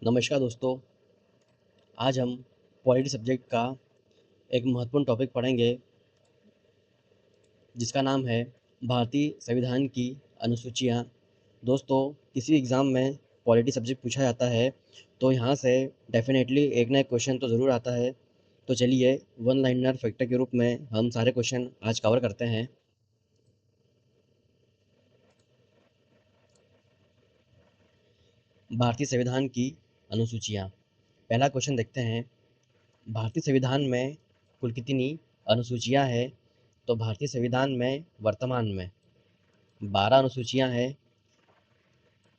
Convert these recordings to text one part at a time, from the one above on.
नमस्कार दोस्तों। आज हम पॉलिटी सब्जेक्ट का एक महत्वपूर्ण टॉपिक पढ़ेंगे जिसका नाम है भारतीय संविधान की अनुसूचियाँ। दोस्तों, किसी एग्ज़ाम में पॉलिटी सब्जेक्ट पूछा जाता है तो यहाँ से डेफिनेटली एक ना एक क्वेश्चन तो ज़रूर आता है। तो चलिए वन लाइनर फैक्टर के रूप में हम सारे क्वेश्चन आज कवर करते हैं। भारतीय संविधान की अनुसूचियाँ। पहला क्वेश्चन देखते हैं। भारतीय संविधान में कुल कितनी अनुसूचियाँ हैं? तो भारतीय संविधान में वर्तमान में 12 अनुसूचियाँ हैं।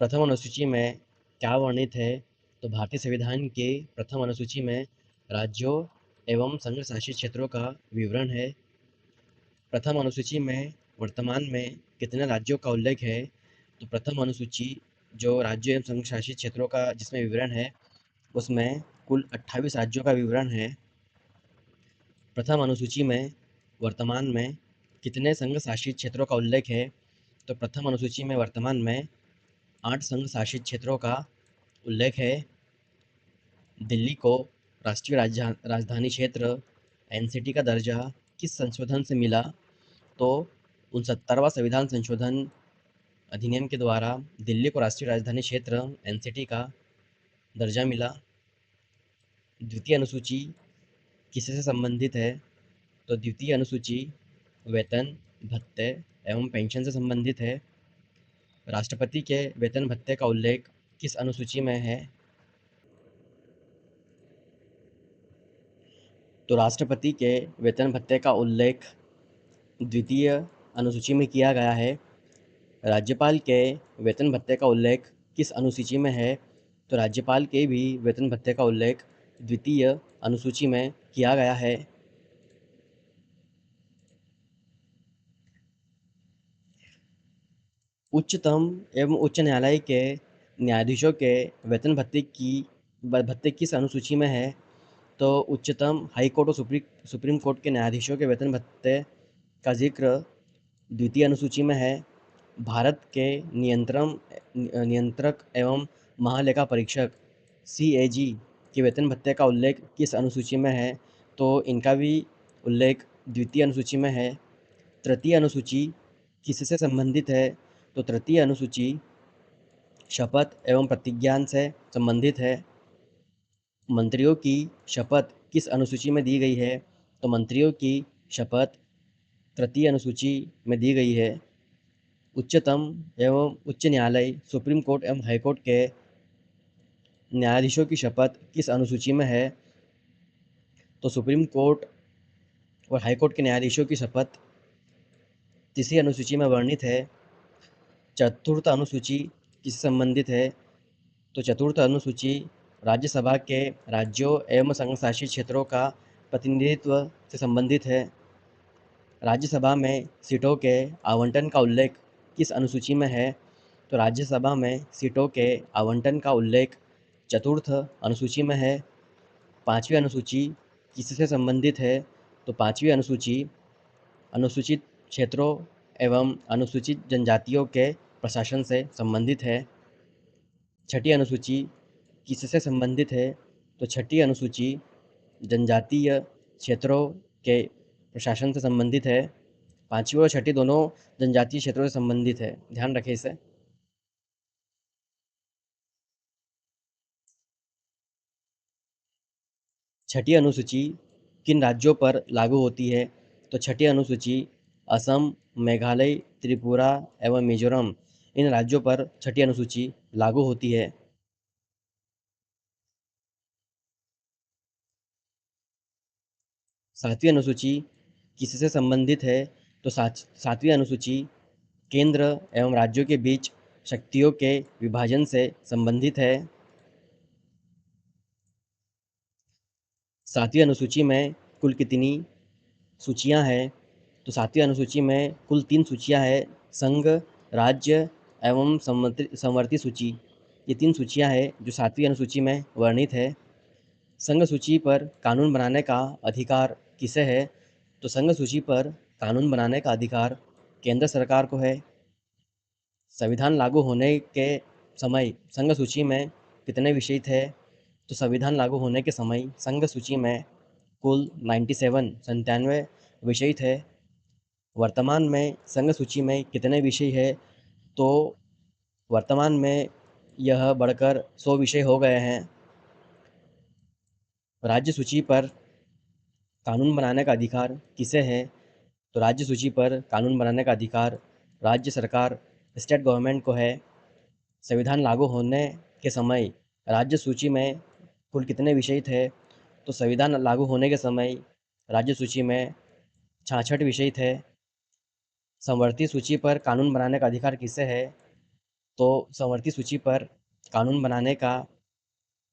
प्रथम अनुसूची में क्या वर्णित है? तो भारतीय संविधान के प्रथम अनुसूची में राज्यों एवं संघ शासित क्षेत्रों का विवरण है। प्रथम अनुसूची में वर्तमान में कितने राज्यों का उल्लेख है? तो प्रथम अनुसूची जो राज्यों एवं संघ शासित क्षेत्रों का जिसमें विवरण है उसमें कुल 28 राज्यों का विवरण है। प्रथम अनुसूची में वर्तमान में कितने संघ शासित क्षेत्रों का उल्लेख है? तो प्रथम अनुसूची में वर्तमान में 8 संघ शासित क्षेत्रों का उल्लेख है। दिल्ली को राष्ट्रीय राजधानी क्षेत्र एनसीटी का दर्जा किस संशोधन से मिला? तो 69वां संविधान संशोधन अधिनियम के द्वारा दिल्ली को राष्ट्रीय राजधानी क्षेत्र एनसीटी का दर्जा मिला। द्वितीय अनुसूची किससे संबंधित है? तो द्वितीय अनुसूची वेतन, भत्ते एवं पेंशन से संबंधित है। राष्ट्रपति के वेतन भत्ते का उल्लेख किस अनुसूची में है? तो राष्ट्रपति के वेतन भत्ते का उल्लेख द्वितीय अनुसूची में किया गया है। राज्यपाल के वेतन भत्ते का उल्लेख किस अनुसूची में है? तो राज्यपाल के भी वेतन भत्ते का उल्लेख द्वितीय अनुसूची में किया गया है। उच्चतम एवं उच्च न्यायालय के न्यायाधीशों के वेतन भत्ते किस अनुसूची में है? तो उच्चतम हाई कोर्ट और सुप्रीम कोर्ट के न्यायाधीशों के वेतन भत्ते का जिक्र द्वितीय अनुसूची में है। भारत के नियंत्रक एवं महालेखा परीक्षक CAG के वेतन भत्ते का उल्लेख किस अनुसूची में है? तो इनका भी उल्लेख द्वितीय अनुसूची में है। तृतीय अनुसूची किससे संबंधित है? तो तृतीय अनुसूची शपथ एवं प्रतिज्ञा से संबंधित है। मंत्रियों की शपथ किस अनुसूची में दी गई है? तो मंत्रियों की शपथ तृतीय अनुसूची में दी गई है। उच्चतम एवं उच्च न्यायालय सुप्रीम कोर्ट एवं हाई कोर्ट के न्यायाधीशों की शपथ किस अनुसूची में है? तो सुप्रीम कोर्ट और हाई कोर्ट के न्यायाधीशों की शपथ तीसरी अनुसूची में वर्णित है। चतुर्थ अनुसूची किससे संबंधित है? तो चतुर्थ अनुसूची राज्यसभा के राज्यों एवं संघ शासित क्षेत्रों का प्रतिनिधित्व से संबंधित है। राज्यसभा में सीटों के आवंटन का उल्लेख किस अनुसूची में है? तो राज्यसभा में सीटों के आवंटन का उल्लेख चतुर्थ अनुसूची में है। पाँचवीं अनुसूची किससे संबंधित है? तो पाँचवीं अनुसूची अनुसूचित क्षेत्रों एवं अनुसूचित जनजातियों के प्रशासन से संबंधित है। छठी अनुसूची किससे संबंधित है? तो छठी अनुसूची जनजातीय क्षेत्रों के प्रशासन से संबंधित है। पाँचवीं और छठी दोनों जनजातीय क्षेत्रों से संबंधित है, ध्यान रखें इसे। छठी अनुसूची किन राज्यों पर लागू होती है? तो छठी अनुसूची असम, मेघालय, त्रिपुरा एवं मिजोरम इन राज्यों पर छठी अनुसूची लागू होती है। सातवीं अनुसूची किससे संबंधित है? तो सातवीं अनुसूची केंद्र एवं राज्यों के बीच शक्तियों के विभाजन से संबंधित है। सातवीं अनुसूची में कुल कितनी सूचियां हैं? तो सातवीं अनुसूची में कुल 3 सूचियां हैं। संघ, राज्य एवं समवर्ती सूची, ये 3 सूचियां हैं जो सातवीं अनुसूची में वर्णित है। संघ सूची पर कानून बनाने का अधिकार किसे है? तो संघ सूची पर कानून बनाने का अधिकार केंद्र सरकार को है। संविधान लागू होने के समय संघ सूची में कितने विषय थे? तो संविधान लागू होने के समय संघ सूची में कुल 97 विषय थे। वर्तमान में संघ सूची में कितने विषय है? तो वर्तमान में यह बढ़कर 100 विषय हो गए हैं। राज्य सूची पर कानून बनाने का अधिकार किसे है? तो राज्य सूची पर कानून बनाने का अधिकार राज्य सरकार, स्टेट गवर्नमेंट को है। संविधान लागू होने के समय राज्य सूची में कुल कितने विषय थे? तो संविधान लागू होने के समय राज्य सूची में 66 विषय थे। समवर्ती सूची पर कानून बनाने का अधिकार किसे है? तो समवर्ती सूची पर कानून बनाने का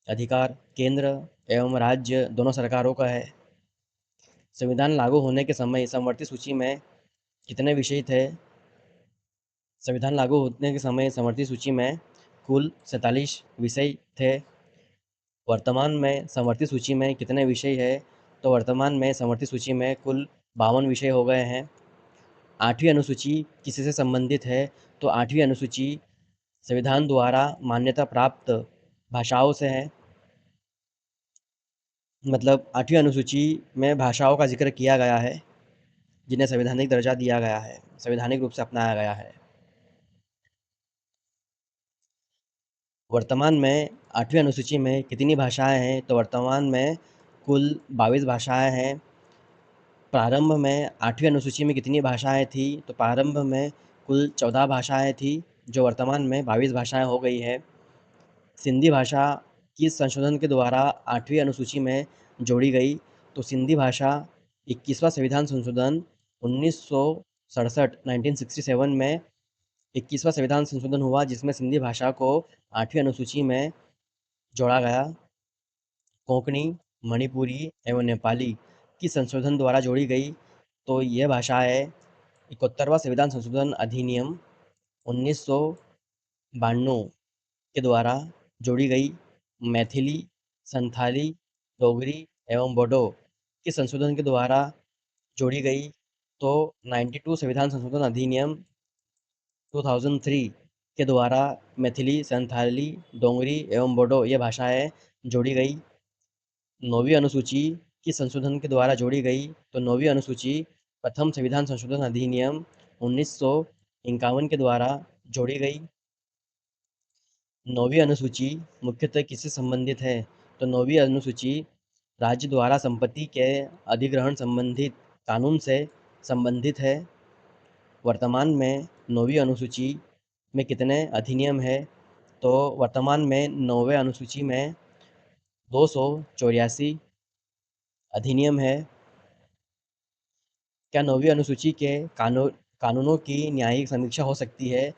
अधिकार केंद्र एवं राज्य दोनों सरकारों का है। संविधान लागू होने के समय समवर्ती सूची में कितने विषय थे? संविधान लागू होने के समय समवर्ती सूची में कुल 47 विषय थे। वर्तमान में समवर्ती सूची में कितने विषय है? तो वर्तमान में समवर्ती सूची में कुल 52 विषय हो गए हैं। 8वीं अनुसूची किससे संबंधित है? तो 8वीं अनुसूची संविधान द्वारा मान्यता प्राप्त भाषाओं से है। मतलब 8वीं अनुसूची में भाषाओं का जिक्र किया गया है जिन्हें संवैधानिक दर्जा दिया गया है, संवैधानिक रूप से अपनाया गया है। वर्तमान में 8वीं अनुसूची में कितनी भाषाएं हैं? तो वर्तमान में कुल 22 भाषाएं हैं। प्रारंभ में 8वीं अनुसूची में कितनी भाषाएं थी? तो प्रारंभ में कुल 14 भाषाएं थी, जो वर्तमान में 22 भाषाएं हो गई है। सिंधी भाषा किस संशोधन के द्वारा 8वीं अनुसूची में जोड़ी गई? तो सिंधी भाषा 21वां संविधान संशोधन 1967 1967 में 21वां संविधान संशोधन हुआ, जिसमें सिंधी भाषा को 8वीं अनुसूची में जोड़ा गया। कोंकणी, मणिपुरी एवं नेपाली किस संशोधन द्वारा जोड़ी गई? तो यह भाषाएं 71वां संविधान संशोधन अधिनियम 1992 के द्वारा जोड़ी गई। मैथिली, संथाली, डोगरी एवं बोडो किस संशोधन के द्वारा जोड़ी गई? तो 92 संविधान संशोधन अधिनियम 2003 के द्वारा मैथिली, संथाली, डोगरी एवं बोडो ये भाषाएं जोड़ी गई। 9वीं अनुसूची किस संशोधन के द्वारा जोड़ी गई? तो 9वीं अनुसूची प्रथम संविधान संशोधन अधिनियम 1951 के द्वारा जोड़ी गई। 9वीं अनुसूची मुख्यतः किससे संबंधित है? तो 9वीं अनुसूची राज्य द्वारा संपत्ति के अधिग्रहण संबंधित कानून से संबंधित है। वर्तमान में 9वीं अनुसूची में कितने अधिनियम है? तो वर्तमान में 9वें अनुसूची में 284 अधिनियम है। क्या 9वीं अनुसूची के कानूनों की न्यायिक समीक्षा हो सकती है?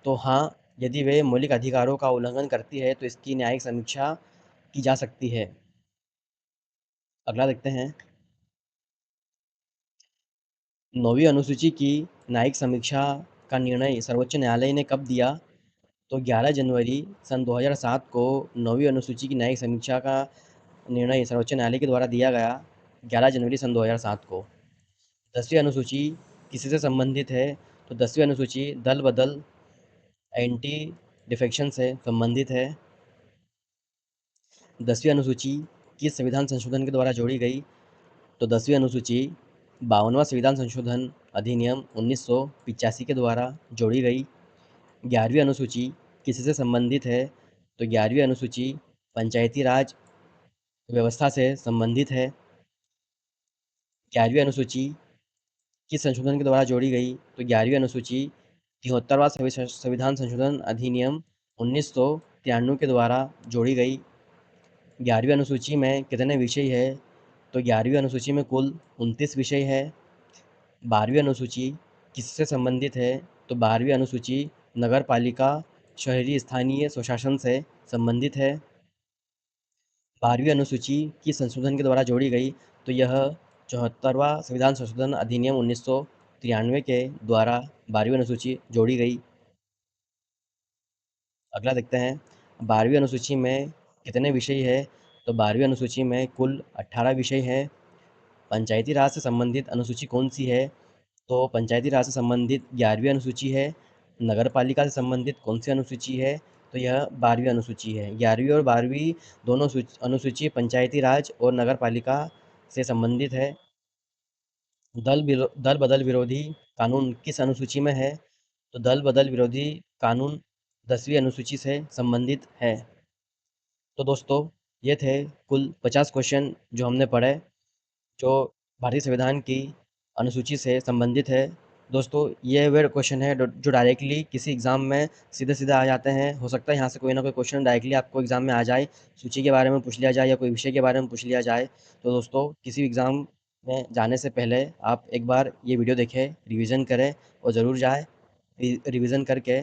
तो हाँ, यदि वे मौलिक अधिकारों का उल्लंघन करती है तो इसकी न्यायिक समीक्षा की जा सकती है। अगला देखते हैं। 9वीं अनुसूची की न्यायिक समीक्षा का निर्णय सर्वोच्च न्यायालय ने कब दिया? तो 11 जनवरी सन 2007 को 9वीं अनुसूची की न्यायिक समीक्षा का निर्णय सर्वोच्च न्यायालय के द्वारा दिया गया, 11 जनवरी सन 2007 को। 10वीं अनुसूची किससे संबंधित है? तो 10वीं अनुसूची दल बदल एंटी डिफेक्शन से संबंधित है। 10वीं अनुसूची किस संविधान संशोधन के द्वारा जोड़ी गई? तो 10वीं अनुसूची 52वां संविधान संशोधन अधिनियम 1985 के द्वारा जोड़ी गई। 11वीं अनुसूची किससे संबंधित है? तो 11वीं अनुसूची पंचायती राज व्यवस्था से संबंधित है। 11वीं अनुसूची किस संशोधन के द्वारा जोड़ी गई? तो 11वीं अनुसूची 73वां संविधान संशोधन अधिनियम 1993 के द्वारा जोड़ी गई। 11वीं अनुसूची में कितने विषय है? तो 11वीं अनुसूची में कुल 29 विषय है। 12वीं अनुसूची किससे संबंधित है? तो 12वीं अनुसूची नगर पालिका शहरी स्थानीय स्वशासन से संबंधित है। 12वीं अनुसूची किस संशोधन के द्वारा जोड़ी गई? तो यह 74वां संविधान संशोधन अधिनियम 1993 के द्वारा 12वीं अनुसूची जोड़ी गई। अगला देखते हैं। 12वीं अनुसूची में कितने विषय है? तो 12वीं अनुसूची में कुल 18 विषय हैं। पंचायती राज से संबंधित अनुसूची कौन सी है? तो पंचायती राज से संबंधित 11वीं अनुसूची है। नगर पालिका से संबंधित कौन सी अनुसूची है? तो यह 12वीं अनुसूची है। 11वीं और 12वीं दोनों अनुसूची पंचायती राज और नगर पालिका से संबंधित है। दल बदल विरोधी कानून किस अनुसूची में है? तो दल बदल विरोधी कानून 10वीं अनुसूची से संबंधित है। तो दोस्तों, ये थे कुल 50 क्वेश्चन जो हमने पढ़े, जो भारतीय संविधान की अनुसूची से संबंधित है। दोस्तों, ये वे क्वेश्चन है जो डायरेक्टली किसी एग्ज़ाम में सीधे-सीधे आ जाते हैं। हो सकता है यहाँ से कोई ना कोई क्वेश्चन डायरेक्टली आपको एग्ज़ाम में आ जाए, सूची के बारे में पूछ लिया जाए या कोई विषय के बारे में पूछ लिया जाए। तो दोस्तों, किसी एग्ज़ाम में जाने से पहले आप एक बार ये वीडियो देखें, रिवीजन करें और ज़रूर जाएँ। रिवीजन करके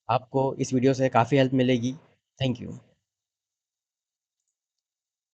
आपको इस वीडियो से काफ़ी हेल्प मिलेगी। Thank you.